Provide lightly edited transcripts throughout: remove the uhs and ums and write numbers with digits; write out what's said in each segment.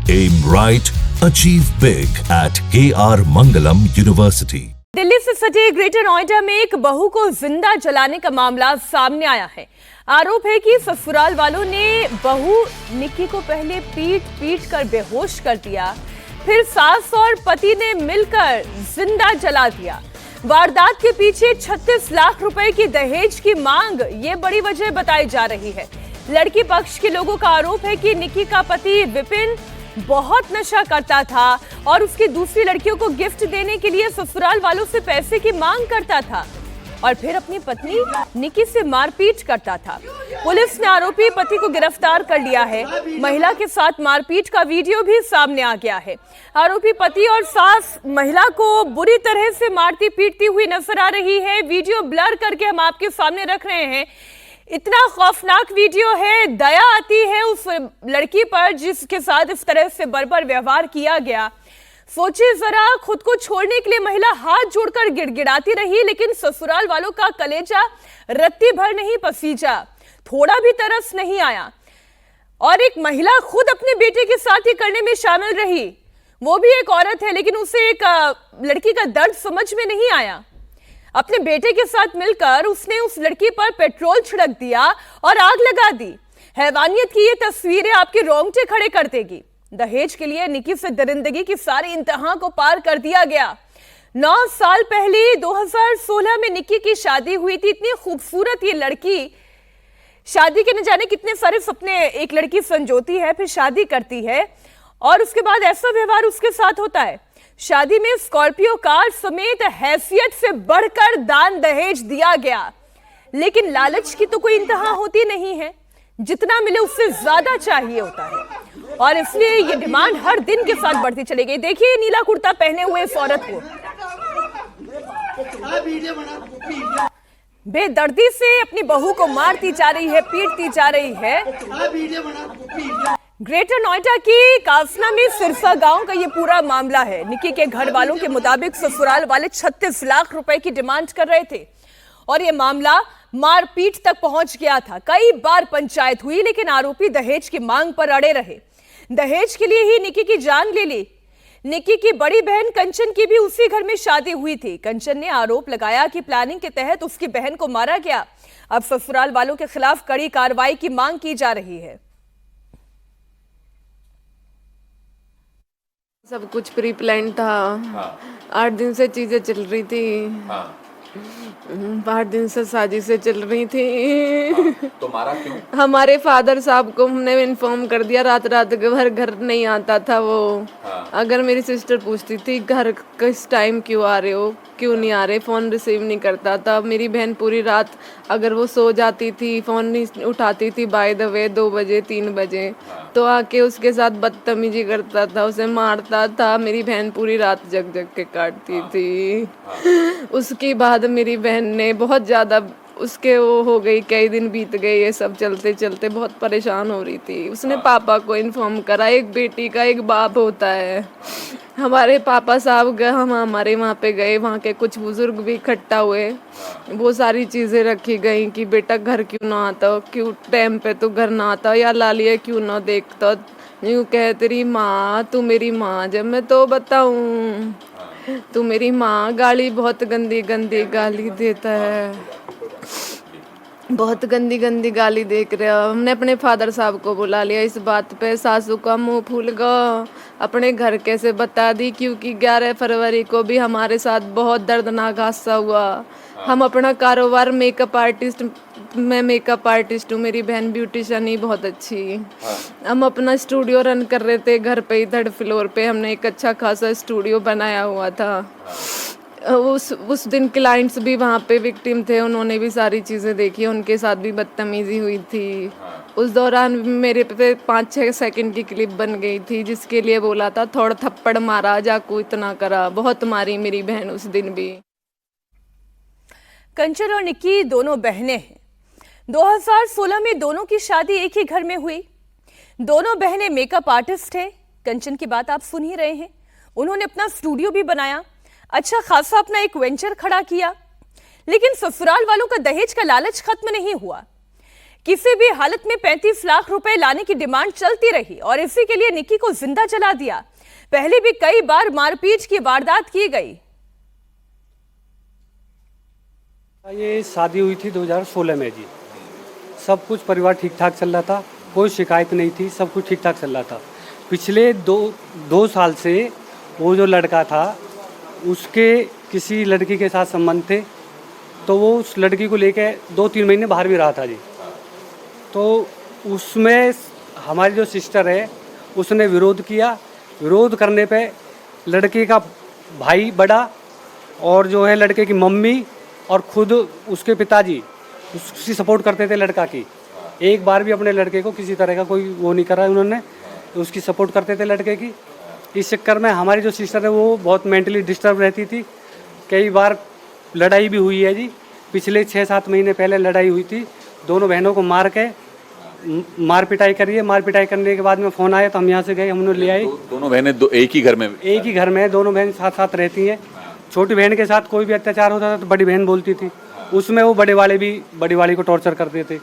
Aim right, achieve big at KR Mangalam University. Delhi से सटे greater Noida में एक बहू को जिंदा जलाने का मामला सामने आया है। आरोप है कि ससुराल वालों ने बहू निक्की को पहले पीट कर बेहोश कर दिया, फिर सास और पति ने मिलकर जिंदा जला दिया। वारदात के पीछे 36 लाख रुपए की दहेज की मांग ये बड़ी वजह बताई जा रही है। लड़की पक्ष के लोगों का आरोप है कि निक्की का पति विपिन बहुत नशा करता था और उसकी दूसरी लड़कियों को गिफ्ट देने के लिए ससुराल वालों से पैसे की मांग करता था और फिर अपनी पत्नी निक्की से मारपीट करता था। पुलिस ने आरोपी पति को गिरफ्तार कर लिया है। महिला के साथ मारपीट का वीडियो भी सामने आ गया है। आरोपी पति और सास महिला को बुरी तरह से मारती पीटती हुई नजर आ रही है। वीडियो ब्लर करके हम आपके सामने रख रहे हैं। इतना खौफनाक वीडियो है, दया आती है उस लड़की पर जिसके साथ इस तरह से बर्बर व्यवहार किया गया। सोचिए जरा, खुद को छोड़ने के लिए महिला हाथ जोड़कर गिड़गिड़ाती रही, लेकिन ससुराल वालों का कलेजा रत्ती भर नहीं पसीजा, थोड़ा भी तरस नहीं आया। और एक महिला खुद अपने बेटे के साथ ही करने में शामिल रही, वो भी एक औरत है, लेकिन उसे एक लड़की का दर्द समझ में नहीं आया। अपने बेटे के साथ मिलकर उसने उस लड़की पर पेट्रोल छिड़क दिया और आग लगा दी। हैवानियत की ये तस्वीरें आपके रोंगटे खड़े कर देगी। दहेज के लिए निक्की से दरिंदगी की सारी इंतहा को पार कर दिया गया। 9 साल पहले 2016 में निक्की की शादी हुई थी। इतनी खूबसूरत ये लड़की, शादी के न जाने कितने सारे सपने एक लड़की संजोती है, फिर शादी करती है और उसके बाद ऐसा व्यवहार उसके साथ होता है। शादी में स्कॉर्पियो कार समेत हैसियत से बढ़कर दान दहेज दिया गया, लेकिन लालच की तो कोई इंतहा होती नहीं है। जितना मिले उससे ज्यादा चाहिए होता है और इसलिए ये डिमांड हर दिन के साथ बढ़ती चली गई। देखिए नीला कुर्ता पहने हुए इस औरत को बेदर्दी से अपनी बहू को मारती जा रही है, पीटती जा रही है। ग्रेटर नोएडा की कासना में सिरसा गांव का ये पूरा मामला है। निक्की के घर वालों के मुताबिक ससुराल वाले 36 लाख रुपए की डिमांड कर रहे थे और ये मामला मारपीट तक पहुंच गया था। कई बार पंचायत हुई, लेकिन आरोपी दहेज की मांग पर अड़े रहे। दहेज के लिए ही निक्की की जान ले ली। निक्की की बड़ी बहन कंचन की भी उसी घर में शादी हुई थी। कंचन ने आरोप लगाया कि प्लानिंग के तहत उसकी बहन को मारा गया। अब ससुराल वालों के खिलाफ कड़ी कार्रवाई की मांग की जा रही है। सब कुछ प्री प्लान था। 8 दिन से चीजें चल रही थी। 8 दिन से साजिशें चल रही थी। तो मारा क्यों? हमारे फादर साहब को हमने इन्फॉर्म कर दिया। रात रात के भर घर नहीं आता था वो। अगर मेरी सिस्टर पूछती थी घर किस टाइम क्यों आ रहे हो, क्यों नहीं आ रहे, फोन रिसीव नहीं करता था। मेरी बहन पूरी रात अगर वो सो जाती थी, फोन नहीं उठाती थी, बाय द वे 2 बजे 3 बजे, तो आके उसके साथ बदतमीजी करता था, उसे मारता था। मेरी बहन पूरी रात जग जग के काटती थी। उसके बाद मेरी बहन ने बहुत ज़्यादा उसके वो हो गई, कई दिन बीत गए, ये सब चलते चलते बहुत परेशान हो रही थी। उसने पापा को इन्फॉर्म करा। एक बेटी का एक बाप होता है। हमारे पापा साहब गए, हम हमारे वहाँ पे गए, वहाँ के कुछ बुजुर्ग भी इकट्ठा हुए। वो सारी चीज़ें रखी गई कि बेटा घर क्यों ना आता, क्यों टाइम पे तो घर ना आता, या लालिया क्यों ना देखता, यूँ कह तेरी माँ, तू मेरी माँ जब मैं तो बताऊँ, तू मेरी माँ। गाली बहुत गंदी गंदी गाली देता है, बहुत गंदी गंदी गाली देख रहे हो। हमने अपने फादर साहब को बुला लिया इस बात पे। सासू का मुंह फूल गया, अपने घर कैसे बता दी, क्योंकि 11 फरवरी को भी हमारे साथ बहुत दर्दनाक हादसा हुआ। हम अपना कारोबार मेकअप आर्टिस्ट, मैं मेकअप आर्टिस्ट हूँ, मेरी बहन ब्यूटिशियन ही बहुत अच्छी। हम अपना स्टूडियो रन कर रहे थे घर पे ही, 3rd फ्लोर पे हमने एक अच्छा खासा स्टूडियो बनाया हुआ था। उस दिन क्लाइंट्स भी वहाँ पे विक्टिम थे, उन्होंने भी सारी चीज़ें देखी, उनके साथ भी बदतमीजी हुई थी। उस दौरान मेरे पे 5-6 सेकंड की क्लिप बन गई थी, जिसके लिए बोला था थोड़ा थप्पड़ मारा, जाकू इतना करा, बहुत मारी मेरी बहन उस दिन भी। कंचन और निक्की दोनों बहनें हैं। 2016 में दोनों की शादी एक ही घर में हुई। दोनों बहनें मेकअप आर्टिस्ट हैं। कंचन की बात आप सुन ही रहे हैं। उन्होंने अपना स्टूडियो भी बनाया, अच्छा खासा अपना एक वेंचर खड़ा किया, लेकिन ससुराल वालों का दहेज का लालच खत्म नहीं हुआ। किसी भी हालत में 35 लाख रुपए लाने की डिमांड चलती रही और इसी के लिए निक्की को जिंदा जला दिया। पहले भी कई बार मारपीट की वारदात की गई। ये शादी हुई थी 2016 में जी। सब कुछ परिवार ठीक ठाक चल रहा था, कोई शिकायत नहीं थी, सब कुछ ठीक ठाक चल रहा था। पिछले दो साल से वो जो लड़का था उसके किसी लड़की के साथ संबंध थे, तो वो उस लड़की को लेके 2-3 महीने बाहर भी रहा था जी। तो उसमें हमारी जो सिस्टर है उसने विरोध किया। विरोध करने पे लड़के का भाई बड़ा और जो है लड़के की मम्मी और खुद उसके पिताजी उसकी सपोर्ट करते थे लड़का की। एक बार भी अपने लड़के को किसी तरह का कोई वो नहीं करा उन्होंने, उसकी सपोर्ट करते थे लड़के की। इस चक्कर में हमारी जो सिस्टर है वो बहुत मेंटली डिस्टर्ब रहती थी। कई बार लड़ाई भी हुई है जी। पिछले 6-7 महीने पहले लड़ाई हुई थी, दोनों बहनों को मार के मार पिटाई करी है। मार पिटाई करने के बाद में फ़ोन आया तो हम यहाँ से गए, हमने ले आई। दोनों बहनें एक ही घर में? एक ही घर में, दोनों बहन साथ साथ रहती हैं। छोटी बहन के साथ कोई भी अत्याचार होता था तो बड़ी बहन बोलती थी, उसमें वो बड़ी वाली को टॉर्चर करते थे।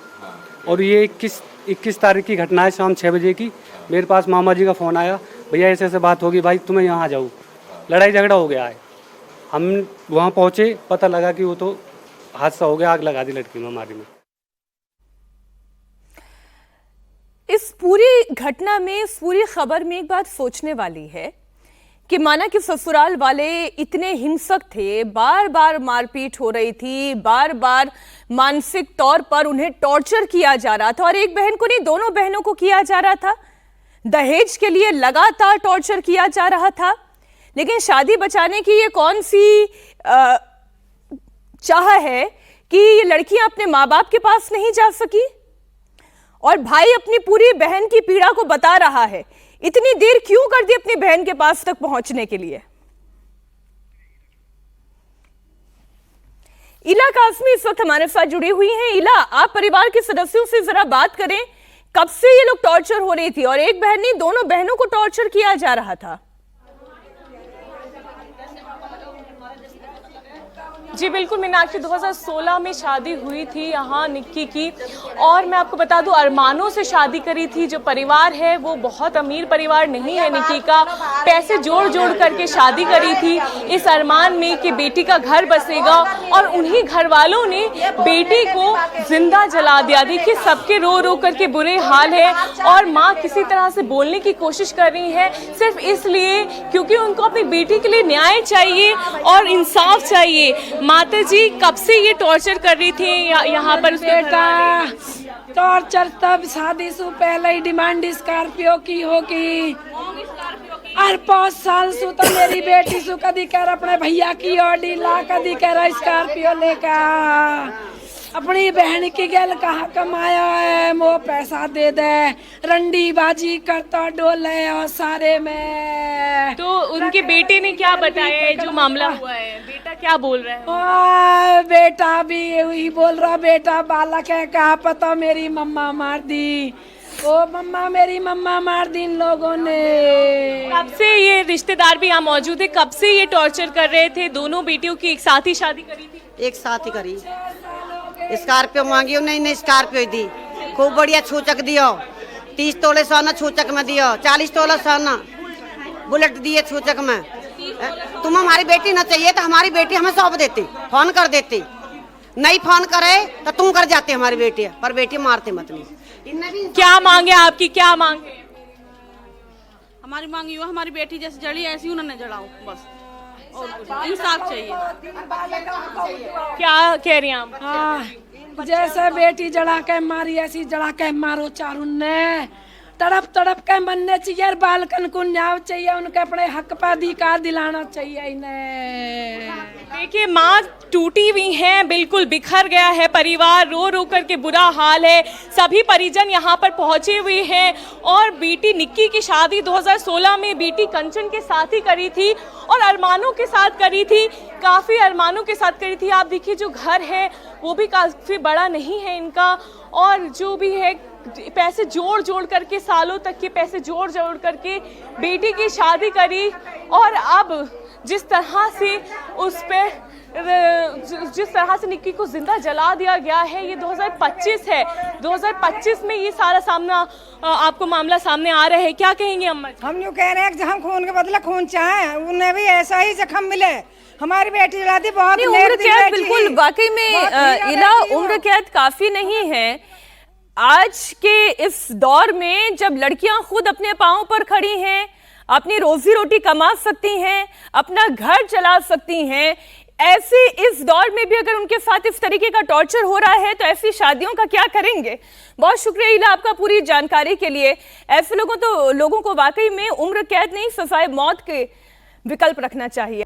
और ये 21 तारीख की घटना है, शाम 6 बजे की। मेरे पास मामा जी का फ़ोन आया, भैया ऐसे ऐसे बात होगी, भाई तुम्हें यहाँ आ जाओ, लड़ाई झगड़ा हो गया है। हम वहाँ पहुँचे, पता लगा कि वो तो हादसा हो गया, आग लगा दी लड़की में हमारी में। इस पूरी घटना में, इस पूरी खबर में एक बात सोचने वाली है कि माना कि ससुराल वाले इतने हिंसक थे, बार बार मारपीट हो रही थी, बार बार मानसिक तौर पर उन्हें टॉर्चर किया जा रहा था, और एक बहन को नहीं दोनों बहनों को किया जा रहा था। दहेज के लिए लगातार टॉर्चर किया जा रहा था। लेकिन शादी बचाने की ये कौन सी चाह है कि ये लड़कियां अपने माँ बाप के पास नहीं जा सकी, और भाई अपनी पूरी बहन की पीड़ा को बता रहा है। इतनी देर क्यों कर दी अपनी बहन के पास तक पहुंचने के लिए? इला कासमी इस वक्त हमारे साथ जुड़ी हुई हैं। इला, आप परिवार के सदस्यों से जरा बात करें, कब से ये लोग टॉर्चर हो रही थी, और एक बहन नहीं दोनों बहनों को टॉर्चर किया जा रहा था? जी बिल्कुल मीनाक्षी, 2016 में शादी हुई थी यहाँ निक्की की, और मैं आपको बता दूं अरमानों से शादी करी थी। जो परिवार है वो बहुत अमीर परिवार नहीं है निक्की का, पैसे जोड़ जोड़ करके शादी करी थी इस अरमान में कि बेटी का घर बसेगा, और उन्हीं घर वालों ने बेटी को जिंदा जला दिया। देखिए सबके रो रो करके बुरे हाल है, और माँ किसी तरह से बोलने की कोशिश कर रही है सिर्फ इसलिए क्योंकि उनको अपनी बेटी के लिए न्याय चाहिए और इंसाफ चाहिए। माता जी कब से ये टॉर्चर कर रही थी यहाँ पर? बेटा टॉर्चर तब शादी से पहले ही डिमांड स्कॉर्पियो की होगी, और 5 साल से तो मेरी बेटी से कदी कह रहा अपने भैया की ऑडी ला, कदी कह रहा स्कॉर्पियो लेकर। अपनी बहन की गल कहाँ कमाया है, वो पैसा दे दे, रंडी बाजी करता डोले और सारे में। तो उनके बेटे ने क्या बताया है जो मामला हुआ है? बेटा क्या बोल रहा है? बेटा भी यही बोल रहा, बेटा बालक है, कहा पता मेरी मम्मा मार दी, ओ मम्मा मेरी मम्मा मार दी इन लोगों ने। कब से ये रिश्तेदार भी यहाँ मौजूद है, कब से ये टॉर्चर कर रहे थे? दोनों बेटियों की एक साथ ही शादी करी थी? एक साथ ही करी। स्कॉर्पियो मांगी, नहीं स्कॉर्पियो दी, खूब बढ़िया छूचक दियो, 30 तोले सोना छूचक में दियो, 40 तोला सोना बुलेट दिए छूचक में। तुम हमारी बेटी न चाहिए तो हमारी बेटी हमें सौंप देती, फोन कर देती, नहीं फोन करे तो तुम कर जाते हमारी बेटी, पर बेटी मारते मत नहीं। क्या मांगे आपकी, क्या मांगे? हमारी मांगी हो हमारी बेटी जैसे जड़ी ऐसी उन्होंने जड़ाओ, बस और इंसाफ चाहिए। क्या कह रही हैं आप? हाँ, जैसे बेटी जड़ा के मारी ऐसी जड़ा के मारो चारू ने, तड़प तड़प के मरने चाहिए, बालकन को न्याय चाहिए, उनके अपने हक पर अधिकार दिलाना चाहिए इन्हें। देखिए माँ टूटी हुई हैं, बिल्कुल बिखर गया है परिवार, रो रो करके बुरा हाल है। सभी परिजन यहाँ पर पहुँचे हुए हैं, और बेटी निक्की की शादी 2016 में बेटी कंचन के साथ ही करी थी, और अरमानों के साथ करी थी, काफ़ी अरमानों के साथ करी थी। आप देखिए जो घर है वो भी काफ़ी बड़ा नहीं है इनका, और जो भी है पैसे जोड़ जोड़ करके, सालों तक के पैसे जोड़ जोड़ करके बेटी की शादी करी, और अब जिस तरह से जिस तरह से निक्की को जिंदा जला दिया गया है, ये 2025 है। 2025 में ये सारा सामना आपको मामला सामने आ रहा है, क्या कहेंगे अम्मा? हम यूँ कह रहे हैं कि हम खून के बदले खून चाहें, उन्हें भी ऐसा ही जख्म मिले। हमारी बेटी जला दी, बहुत उम्र कैद बिल्कुल वाकई में इला उम्र कैद काफी नहीं है आज के इस दौर में, जब लड़कियां खुद अपने पांव पर खड़ी हैं, अपनी रोजी रोटी कमा सकती हैं, अपना घर चला सकती हैं। ऐसे इस दौर में भी अगर उनके साथ इस तरीके का टॉर्चर हो रहा है तो ऐसी शादियों का क्या करेंगे? बहुत शुक्रिया इला आपका पूरी जानकारी के लिए। ऐसे लोगों को वाकई में उम्र कैद नहीं, सजाए मौत के विकल्प रखना चाहिए।